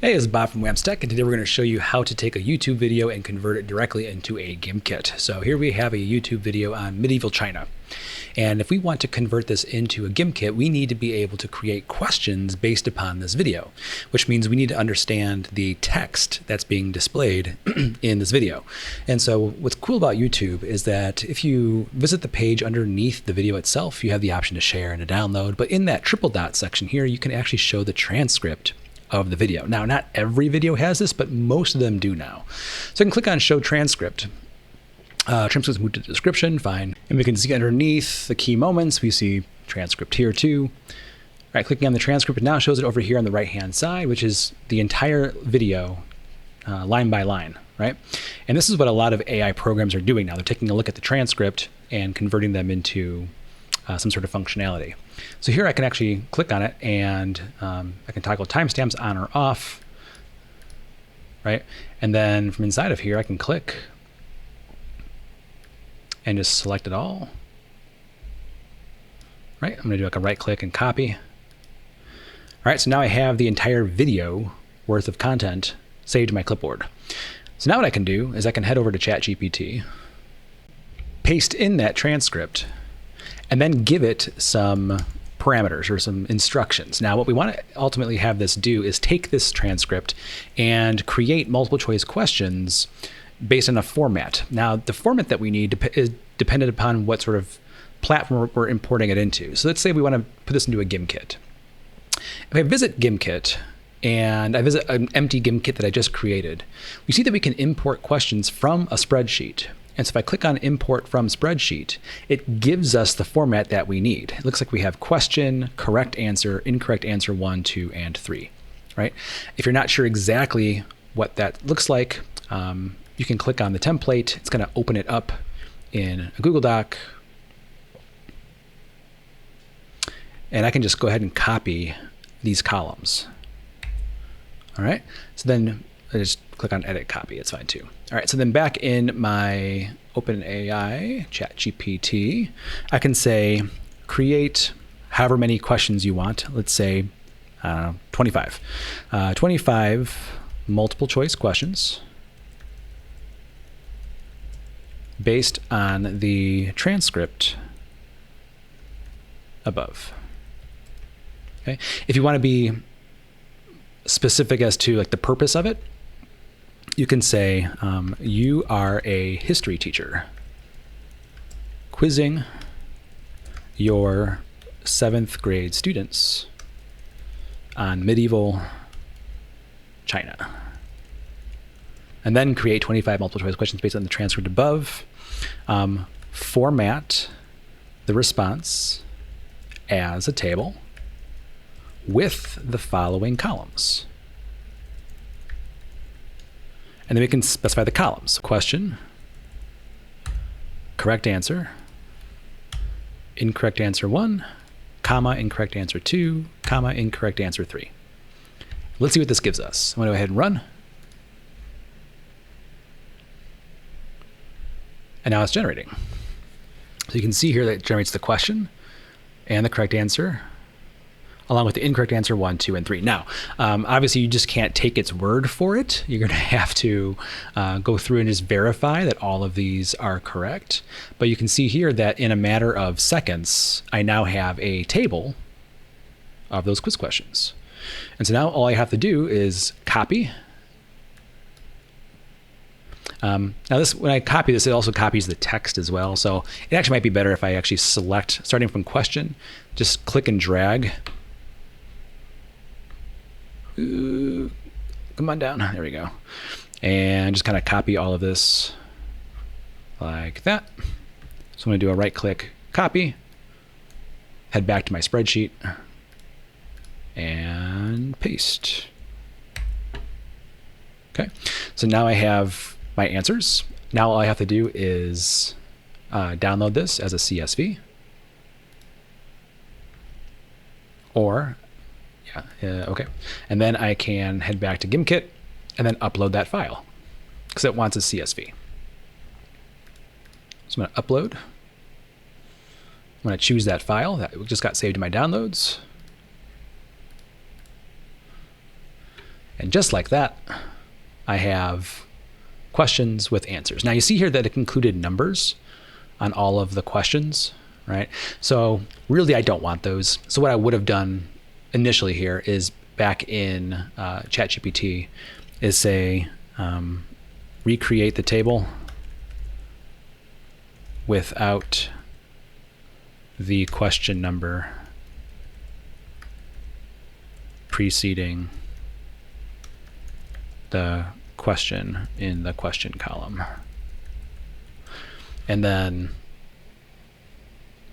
Hey, it's Bob from Wamstech, and today we're going to show you how to take a YouTube video and convert it directly into a Gimkit. So here we have a YouTube video on medieval China. And if we want to convert this into a Gimkit, we need to be able to create questions based upon this video, which means we need to understand the text that's being displayed in this video. And so what's cool about YouTube is that if you visit the page underneath the video itself, you have the option to share and to download. But in that triple dot section here, you can actually show the transcript of the video. Now, not every video has this, but most of them do now. So I can click on Show Transcript. Transcript moved to the description, fine. And we can see underneath the key moments, we see transcript here too. All right, clicking on the transcript, it now shows it over here on the right-hand side, which is the entire video, line by line, right? And this is what a lot of AI programs are doing now. They're taking a look at the transcript and converting them into some sort of functionality. So here I can actually click on it and I can toggle timestamps on or off, right? And then from inside of here, I can click and just select it all, right? I'm gonna do like a right click and copy. All right, so now I have the entire video worth of content saved to my clipboard. So now what I can do is I can head over to ChatGPT, paste in that transcript, and then give it some parameters or some instructions. Now, what we want to ultimately have this do is take this transcript and create multiple choice questions based on a format. Now, the format that we need is dependent upon what sort of platform we're importing it into. So let's say we want to put this into a Gimkit. If I visit Gimkit and I visit an empty Gimkit that I just created, we see that we can import questions from a spreadsheet. And so if I click on Import from Spreadsheet, it gives us the format that we need. It looks like we have question, correct answer, incorrect answer 1, 2, and 3, right? If you're not sure exactly what that looks like, you can click on the template. It's going to open it up in a Google Doc. And I can just go ahead and copy these columns. All right, so then I just click on Edit Copy, it's fine too. All right, so then back in my OpenAI ChatGPT, I can say create however many questions you want. Let's say 25. 25 multiple choice questions based on the transcript above. Okay, if you want to be specific as to like the purpose of it, you can say you are a history teacher quizzing your 7th grade students on medieval China, and then create 25 multiple choice questions based on the transcript above. Format the response as a table with the following columns. And then we can specify the columns. Question, correct answer, incorrect answer 1, comma, incorrect answer 2, comma, incorrect answer 3. Let's see what this gives us. I'm going to go ahead and run. And now it's generating. So you can see here that it generates the question and the correct answer, along with the incorrect answer 1, 2, and 3. Now, obviously you just can't take its word for it. You're gonna have to go through and just verify that all of these are correct. But you can see here that in a matter of seconds, I now have a table of those quiz questions. And so now all I have to do is copy. Now this, when I copy this, it also copies the text as well. So it actually might be better if I actually select, starting from question, just click and drag. Ooh, come on down, there we go. And just kind of copy all of this like that. So I'm gonna do a right click, copy, head back to my spreadsheet and paste. Okay, so now I have my answers. Now all I have to do is download this as a CSV, or okay. And then I can head back to Gimkit and then upload that file because it wants a CSV. So I'm going to upload. I'm going to choose that file that just got saved in my downloads. And just like that, I have questions with answers. Now you see here that it included numbers on all of the questions, right? So really I don't want those. So what I would have done initially here is back in ChatGPT is say, recreate the table without the question number preceding the question in the question column. And then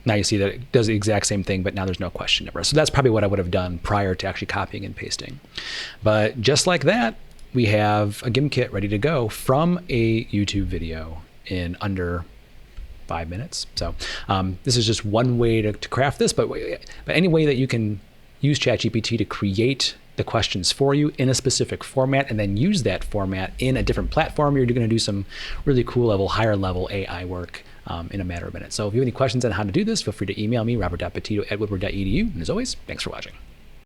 now you see that it does the exact same thing, but now there's no question number. So that's probably what I would have done prior to actually copying and pasting. But just like that, we have a Gimkit ready to go from a YouTube video in under 5 minutes. So this is just one way to craft this, but any way that you can use ChatGPT to create the questions for you in a specific format and then use that format in a different platform, you're going to do some really cool higher level AI work in a matter of minutes. So if you have any questions on how to do this, feel free to email me, robert.petito@woodward.edu. And as always, thanks for watching.